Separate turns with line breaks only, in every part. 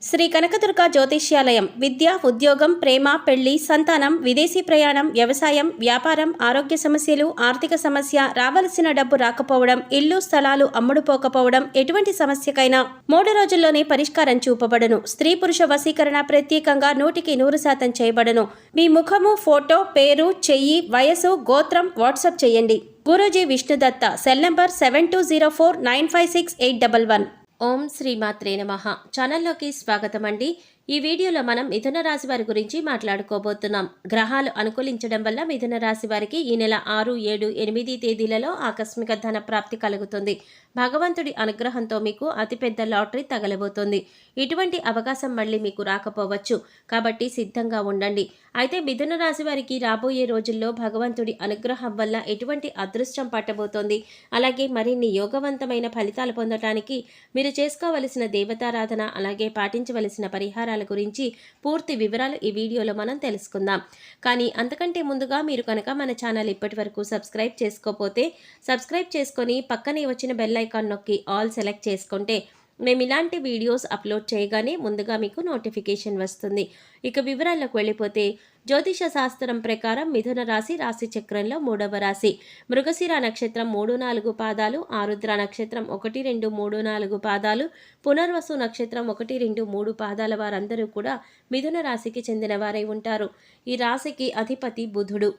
శ్రీ కనకదుర్గ జ్యోతిష్యాలయం విద్య, ఉద్యోగం, ప్రేమ, పెళ్లి, సంతానం, విదేశీ ప్రయాణం, వ్యవసాయం, వ్యాపారం, ఆరోగ్య సమస్యలు, ఆర్థిక సమస్య, రావలసిన డబ్బు రాకపోవడం, ఇల్లు స్థలాలు అమ్ముడుపోకపోవడం, ఎటువంటి సమస్యకైనా 3 రోజుల్లోనే పరిష్కారం చూపబడును. స్త్రీ పురుష వశీకరణ ప్రత్యేకంగా 100% చేయబడును. మీ ముఖము, ఫోటో, పేరు, చెయ్యి, వయసు, గోత్రం వాట్సాప్ చేయండి. గురూజీ విష్ణుదత్త. Cell number 7204956811. ఓం శ్రీ మాత్రే నమః. ఛానల్లోకి స్వాగతం అండి. ఈ వీడియోలో మనం మిథున రాశి వారి గురించి మాట్లాడుకోబోతున్నాం. గ్రహాలు అనుకూలించడం వల్ల మిథున రాశి వారికి ఈ నెల 6, 7, 8 తేదీలలో ఆకస్మిక ధన ప్రాప్తి కలుగుతుంది. భగవంతుడి అనుగ్రహంతో మీకు అతిపెద్ద లాటరీ తగలబోతోంది. ఇటువంటి అవకాశం మళ్ళీ మీకు రాకపోవచ్చు, కాబట్టి సిద్ధంగా ఉండండి. అయితే మిథున రాశి వారికి రాబోయే రోజుల్లో భగవంతుడి అనుగ్రహం వల్ల ఎటువంటి అదృష్టం పట్టబోతోంది, అలాగే మరిన్ని యోగవంతమైన ఫలితాలు పొందటానికి మీరు చేసుకోవలసిన దేవతారాధన, అలాగే పాటించవలసిన పరిహారాల గురించి పూర్తి వివరాలు ఈ వీడియోలో మనం తెలుసుకుందాం. కానీ అంతకంటే ముందుగా మీరు కనుక మన ఛానల్ ఇప్పటి వరకు సబ్స్క్రైబ్ చేసుకోకపోతే సబ్స్క్రైబ్ చేసుకొని పక్కనే వచ్చిన బెల్ ఐకాన్ నొక్కి ఆల్ సెలెక్ట్ చేసుకుంటే మేము ఇలాంటి వీడియోస్ అప్లోడ్ చేయగానే ముందుగా మీకు నోటిఫికేషన్ వస్తుంది. ఇక వివరాల్లోకి వెళ్ళిపోతే, జ్యోతిష శాస్త్రం ప్రకారం మిథున రాశి రాశి చక్రంలో 3వ రాశి. మృగశిర నక్షత్రం 3, 4 పాదాలు, ఆరుద్ర నక్షత్రం 1, 2, 3, 4 పాదాలు, పునర్వసు నక్షత్రం 1, 2, 3 పాదాల వారందరూ కూడా మిథున రాశికి చెందిన వారై ఉంటారు. ఈ రాశికి అధిపతి బుధుడు.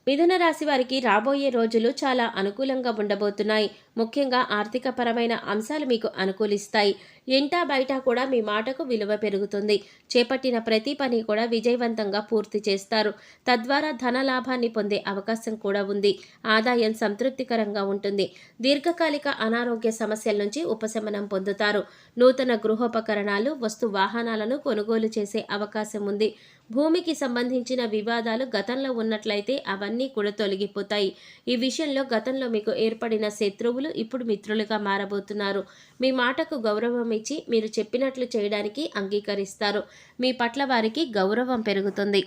మిథున రాశి వారికి రాబోయే రోజులు చాలా అనుకూలంగా ఉండబోతున్నాయి. ముఖ్యంగా ఆర్థిక పరమైన అంశాలు మీకు అనుకూలిస్తాయి. ఇంటా బయట కూడా మీ మాటకు విలువ పెరుగుతుంది. చేపట్టిన ప్రతి పని కూడా విజయవంతంగా పూర్తి చేస్తారు. తద్వారా ధన లాభాన్ని పొందే అవకాశం కూడా ఉంది. ఆదాయం సంతృప్తికరంగా ఉంటుంది. దీర్ఘకాలిక అనారోగ్య సమస్యల నుంచి ఉపశమనం పొందుతారు. నూతన గృహోపకరణాలు, వస్తు వాహనాలను కొనుగోలు చేసే అవకాశం ఉంది. భూమికి సంబంధించిన వివాదాలు గతంలో ఉన్నట్లయితే అవన్నీ కూడా తొలగిపోతాయి. ఈ విషయంలో గతంలో మీకు ఏర్పడిన శత్రువులు ఇప్పుడు మిత్రులుగా మారబోతున్నారు. మీ మాటకు గౌరవం ఇచ్చి మీరు చెప్పినట్లు చేయడానికి అంగీకరిస్తారు. మీ పట్ల వారికి గౌరవం పెరుగుతుంది.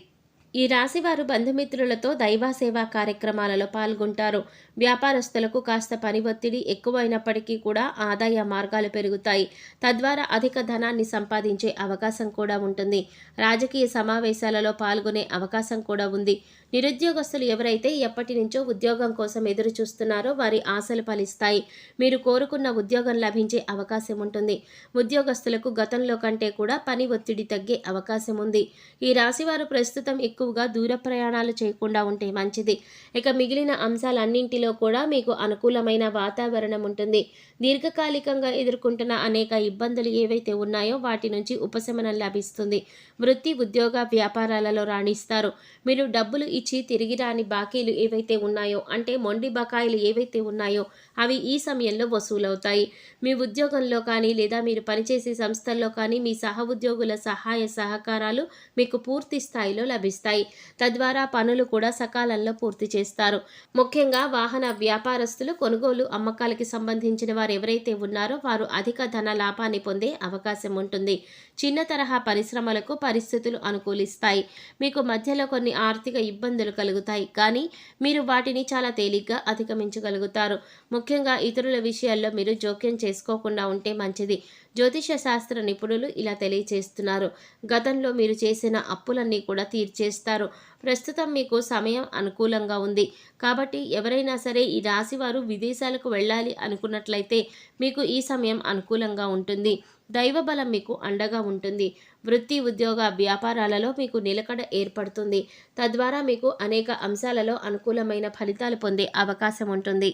ఈ రాశివారు బంధుమిత్రులతో దైవ సేవా కార్యక్రమాలలో పాల్గొంటారు. వ్యాపారస్తులకు కాస్త పని ఒత్తిడి ఎక్కువైనప్పటికీ కూడా ఆదాయ మార్గాలు పెరుగుతాయి. తద్వారా అధిక ధనాన్ని సంపాదించే అవకాశం కూడా ఉంటుంది. రాజకీయ సమావేశాలలో పాల్గొనే అవకాశం కూడా ఉంది. నిరుద్యోగస్తులు ఎవరైతే ఎప్పటి నుంచో ఉద్యోగం కోసం ఎదురు చూస్తున్నారో వారి ఆశలు ఫలిస్తాయి. మీరు కోరుకున్న ఉద్యోగం లభించే అవకాశం ఉంటుంది. ఉద్యోగస్తులకు గతంలో కంటే కూడా పని ఒత్తిడి తగ్గే అవకాశం ఉంది. ఈ రాశివారు ప్రస్తుతం ఎక్కువగా దూర ప్రయాణాలు చేయకుండా ఉంటే మంచిది. ఇక మిగిలిన అంశాలన్నింటిలో కూడా మీకు అనుకూలమైన వాతావరణం ఉంటుంది. దీర్ఘకాలికంగా ఎదుర్కొంటున్న అనేక ఇబ్బందులు ఏవైతే ఉన్నాయో వాటి నుంచి ఉపశమనం లభిస్తుంది. వృత్తి, ఉద్యోగ, వ్యాపారాలలో రాణిస్తారు. మీరు డబ్బులు ఇచ్చి తిరిగి రాని బాకీలు ఏవైతే ఉన్నాయో, అంటే మొండి బకాయిలు ఏవైతే ఉన్నాయో అవి ఈ సమయంలో వసూలవుతాయి. మీ ఉద్యోగంలో కానీ లేదా మీరు పనిచేసే సంస్థల్లో కానీ మీ సహ ఉద్యోగుల సహాయ సహకారాలు మీకు పూర్తి స్థాయిలో లభిస్తాయి. తద్వారా పనులు కూడా సకాలంలో పూర్తి చేస్తారు. ముఖ్యంగా వాహన వ్యాపారస్తులు, కొనుగోలు, అమ్మకాలకి సంబంధించిన వారు ఎవరైతే ఉన్నారో వారు అధిక ధన లాభాన్ని పొందే అవకాశం ఉంటుంది. చిన్న తరహా పరిశ్రమలకు పరిస్థితులు అనుకూలిస్తాయి. మీకు మధ్యలో కొన్ని ఆర్థిక ఇబ్బందులు కలుగుతాయి, కానీ మీరు వాటిని చాలా తేలిగ్గా అధిగమించగలుగుతారు. ముఖ్యంగా ఇతరుల విషయాల్లో మీరు జోక్యం చేసుకోకుండా ఉంటే మంచిది. జ్యోతిష శాస్త్ర నిపుణులు ఇలా తెలియచేస్తున్నారు. గతంలో మీరు చేసిన అప్పులన్నీ కూడా తీర్చేస్తారు. ప్రస్తుతం మీకు సమయం అనుకూలంగా ఉంది. కాబట్టి ఎవరైనా సరే ఈ రాశివారు విదేశాలకు వెళ్ళాలి అనుకున్నట్లయితే మీకు ఈ సమయం అనుకూలంగా ఉంటుంది. దైవబలం మీకు అండగా ఉంటుంది. వృత్తి, ఉద్యోగ, వ్యాపారాలలో మీకు నిలకడ ఏర్పడుతుంది. తద్వారా మీకు అనేక అంశాలలో అనుకూలమైన ఫలితాలు పొందే అవకాశం ఉంటుంది.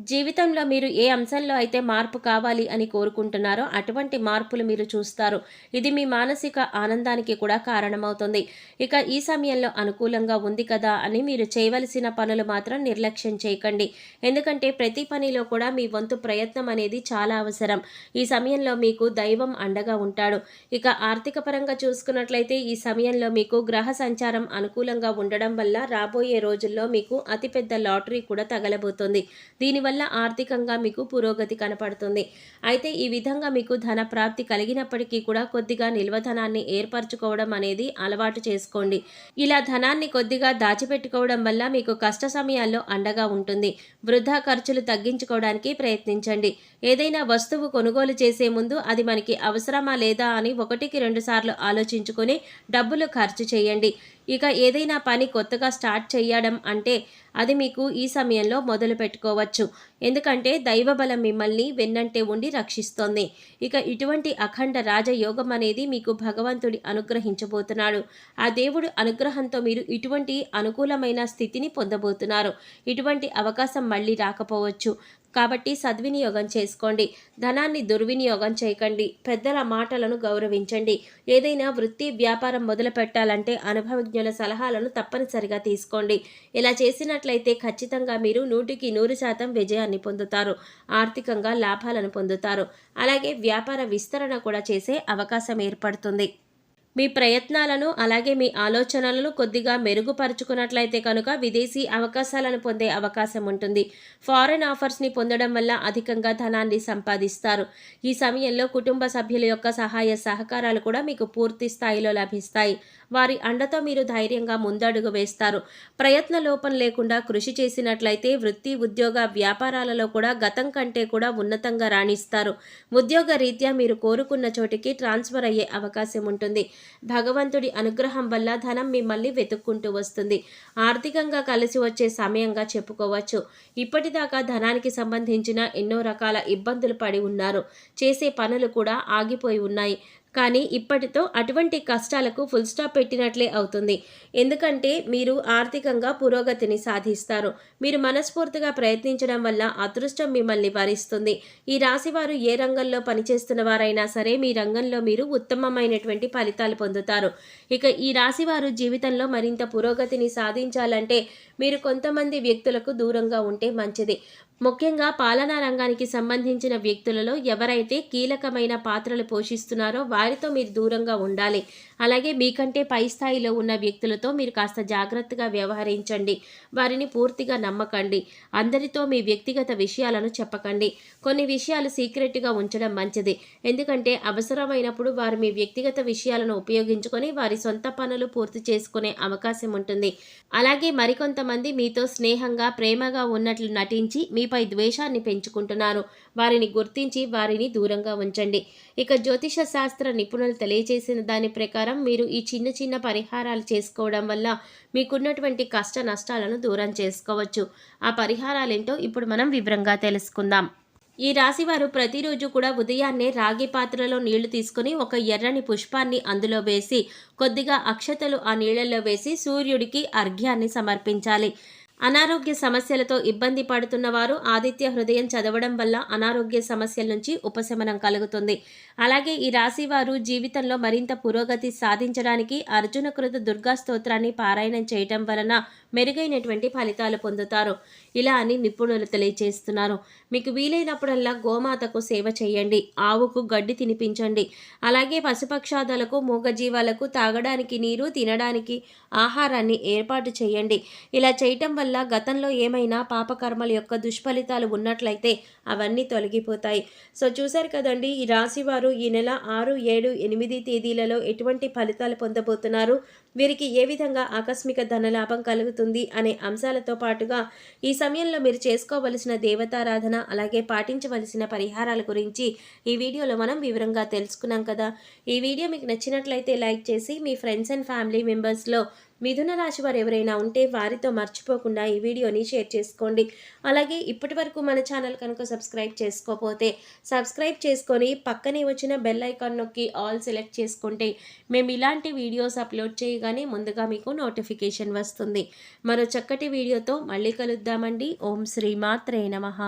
జీవితంలో మీరు ఏ అంశంలో అయితే మార్పు కావాలి అని కోరుకుంటున్నారో అటువంటి మార్పులు మీరు చూస్తారు. ఇది మీ మానసిక ఆనందానికి కూడా కారణమవుతుంది. ఇక ఈ సమయంలో అనుకూలంగా ఉంది కదా అని మీరు చేయవలసిన పనులు మాత్రం నిర్లక్ష్యం చేయకండి. ఎందుకంటే ప్రతి పనిలో కూడా మీ వంతు ప్రయత్నం అనేది చాలా అవసరం. ఈ సమయంలో మీకు దైవం అండగా ఉంటాడు. ఇక ఆర్థిక పరంగా చూసుకున్నట్లయితే ఈ సమయంలో మీకు గ్రహ సంచారం అనుకూలంగా ఉండడం వల్ల రాబోయే రోజుల్లో మీకు అతిపెద్ద లాటరీ కూడా తగలబోతోంది. దీనివల్ల దీనివల్ల ఆర్థికంగా మీకు పురోగతి కనపడుతుంది. అయితే ఈ విధంగా మీకు ధన ప్రాప్తి కలిగినప్పటికీ కూడా కొద్దిగా నిల్వ ధనాన్ని ఏర్పరచుకోవడం అనేది అలవాటు చేసుకోండి. ఇలా ధనాన్ని కొద్దిగా దాచిపెట్టుకోవడం వల్ల మీకు కష్ట సమయాల్లో అండగా ఉంటుంది. వృధా ఖర్చులు తగ్గించుకోవడానికి ప్రయత్నించండి. ఏదైనా వస్తువు కొనుగోలు చేసే ముందు అది మనకి అవసరమా లేదా అని 1-2 సార్లు ఆలోచించుకొని డబ్బులు ఖర్చు చేయండి. ఇక ఏదైనా పని కొత్తగా స్టార్ట్ చేయడం అంటే అది మీకు ఈ సమయంలో మొదలు పెట్టుకోవచ్చు. ఎందుకంటే దైవబలం మిమ్మల్ని వెన్నంటే ఉండి రక్షిస్తోంది. ఇక ఇటువంటి అఖండ రాజయోగం అనేది మీకు భగవంతుడి అనుగ్రహించబోతున్నాడు. ఆ దేవుడి అనుగ్రహంతో మీరు ఇటువంటి అనుకూలమైన స్థితిని పొందబోతున్నారు. ఇటువంటి అవకాశం మళ్ళీ రాకపోవచ్చు. కాబట్టి సద్వినియోగం చేసుకోండి. ధనాన్ని దుర్వినియోగం చేయకండి. పెద్దల మాటలను గౌరవించండి. ఏదైనా వృత్తి వ్యాపారం మొదలు పెట్టాలంటే అనుభవజ్ఞుల సలహాలను తప్పనిసరిగా తీసుకోండి. ఇలా చేసినట్లయితే ఖచ్చితంగా మీరు 100% విజయాన్ని పొందుతారు. ఆర్థికంగా లాభాలను పొందుతారు. అలాగే వ్యాపార విస్తరణ కూడా చేసే అవకాశం ఏర్పడుతుంది. మీ ప్రయత్నాలను అలాగే మీ ఆలోచనలను కొద్దిగా మెరుగుపరుచుకున్నట్లయితే కనుక విదేశీ అవకాశాలను పొందే అవకాశం ఉంటుంది. ఫారెన్ ఆఫర్స్ని పొందడం వల్ల అధికంగా ధనాన్ని సంపాదిస్తారు. ఈ సమయంలో కుటుంబ సభ్యుల యొక్క సహాయ సహకారాలు కూడా మీకు పూర్తి స్థాయిలో లభిస్తాయి. వారి అండతో మీరు ధైర్యంగా ముందడుగు వేస్తారు. ప్రయత్న లోపం లేకుండా కృషి చేసినట్లయితే వృత్తి ఉద్యోగ వ్యాపారాలలో కూడా గతం కంటే కూడా ఉన్నతంగా రాణిస్తారు. ఉద్యోగ రీత్యా మీరు కోరుకున్న చోటికి ట్రాన్స్ఫర్ అయ్యే అవకాశం ఉంటుంది. భగవంతుడి అనుగ్రహం వల్ల ధనం మిమ్మల్ని వెతుక్కుంటూ వస్తుంది. ఆర్థికంగా కలిసి వచ్చే సమయంగా చెప్పుకోవచ్చు. ఇప్పటిదాకా ధనానికి సంబంధించిన ఎన్నో రకాల ఇబ్బందులు పడి ఉన్నారు. చేసే పనులు కూడా ఆగిపోయి ఉన్నాయి. కానీ ఇప్పటితో అటువంటి కష్టాలకు ఫుల్ స్టాప్ పెట్టినట్లే అవుతుంది. ఎందుకంటే మీరు ఆర్థికంగా పురోగతిని సాధిస్తారు. మీరు మనస్ఫూర్తిగా ప్రయత్నించడం వల్ల అదృష్టం మిమ్మల్ని వరిస్తుంది. ఈ రాశివారు ఏ రంగంలో పనిచేస్తున్న వారైనా సరే మీ రంగంలో మీరు ఉత్తమమైనటువంటి ఫలితాలు పొందుతారు. ఇక ఈ రాశివారు జీవితంలో మరింత పురోగతిని సాధించాలంటే మీరు కొంతమంది వ్యక్తులకు దూరంగా ఉంటే మంచిది. ముఖ్యంగా పాలనా రంగానికి సంబంధించిన వ్యక్తులలో ఎవరైతే కీలకమైన పాత్రలు పోషిస్తున్నారో వారితో మీరు దూరంగా ఉండాలి. అలాగే మీకంటే పై స్థాయిలో ఉన్న వ్యక్తులతో మీరు కాస్త జాగ్రత్తగా వ్యవహరించండి. వారిని పూర్తిగా నమ్మకండి. అందరితో మీ వ్యక్తిగత విషయాలను చెప్పకండి. కొన్ని విషయాలు సీక్రెట్గా ఉంచడం మంచిది. ఎందుకంటే అవసరమైనప్పుడు వారు మీ వ్యక్తిగత విషయాలను ఉపయోగించుకొని వారి సొంత పనులు పూర్తి చేసుకునే అవకాశం ఉంటుంది. అలాగే మరికొంతమంది మీతో స్నేహంగా ప్రేమగా ఉన్నట్లు నటించి మీపై ద్వేషాన్ని పెంచుకుంటున్నారు. వారిని గుర్తించి వారిని దూరంగా ఉంచండి. ఇక జ్యోతిష శాస్త్ర నిపుణులు తెలియజేసిన దాని ప్రకారం మీరు ఈ చిన్న చిన్న పరిహారాలు చేసుకోవడం వల్ల మీకున్నటువంటి కష్ట నష్టాలను దూరం చేసుకోవచ్చు. ఆ పరిహారాలేంటో ఇప్పుడు మనం వివరంగా తెలుసుకుందాం. ఈ రాశివారు ప్రతిరోజు కూడా ఉదయాన్నే రాగి పాత్రలో నీళ్లు తీసుకుని ఒక ఎర్రని పుష్పాన్ని అందులో వేసి కొద్దిగా అక్షతలు ఆ నీళ్లలో వేసి సూర్యుడికి అర్ఘ్యాన్ని సమర్పించాలి. అనారోగ్య సమస్యలతో ఇబ్బంది పడుతున్న వారు ఆదిత్య హృదయం చదవడం వల్ల అనారోగ్య సమస్యల నుంచి ఉపశమనం కలుగుతుంది. అలాగే ఈ రాశి వారు జీవితంలో మరింత పురోగతి సాధించడానికి అర్జునకృత దుర్గా స్తోత్రాన్ని పారాయణం చేయటం వలన మెరుగైనటువంటి ఫలితాలు పొందుతారు. ఇలా అని నిపుణులు తెలియజేస్తున్నారు. మీకు వీలైనప్పుడల్లా గోమాతకు సేవ చేయండి. ఆవుకు గడ్డి తినిపించండి. అలాగే పశుపక్షాదులకు మూగజీవాలకు తాగడానికి నీరు, తినడానికి ఆహారాన్ని ఏర్పాటు చేయండి. ఇలా చేయటం వల్ల గతంలో ఏమైనా పాపకర్మల యొక్క దుష్ఫలితాలు ఉన్నట్లయితే అవన్నీ తొలగిపోతాయి. సో చూశారు కదండి, ఈ రాశివారు ఈ నెల 6, 7, 8 తేదీలలో ఎటువంటి ఫలితాలు పొందబోతున్నారు, వీరికి ఏ విధంగా ఆకస్మిక ధనలాభం కలుగుతుంది అనే అంశాలతో పాటుగా ఈ సమయంలో మీరు చేసుకోవలసిన దేవతారాధన అలాగే పాటించవలసిన పరిహారాల గురించి ఈ వీడియోలో మనం వివరంగా తెలుసుకున్నాం కదా. ఈ వీడియో మీకు నచ్చినట్లయితే లైక్ చేసి మీ ఫ్రెండ్స్ అండ్ ఫ్యామిలీ మెంబర్స్లో మిథున రాశి వారు ఎవరైనా ఉంటే వారితో మర్చిపోకుండా ఈ వీడియోని షేర్ చేసుకోండి. అలాగే ఇప్పటి వరకు మన ఛానల్ కనుక సబ్స్క్రైబ్ చేసుకోకపోతే సబ్స్క్రైబ్ చేసుకొని పక్కనే వచ్చిన బెల్ ఐకాన్ నొక్కి ఆల్ సెలెక్ట్ చేసుకుంటే మేము ఇలాంటి వీడియోస్ అప్లోడ్ చేయగానే ముందుగా మీకు నోటిఫికేషన్ వస్తుంది. మరో చక్కటి వీడియోతో మళ్ళీ కలుద్దామండి. ఓం శ్రీ మాత్రే నమః.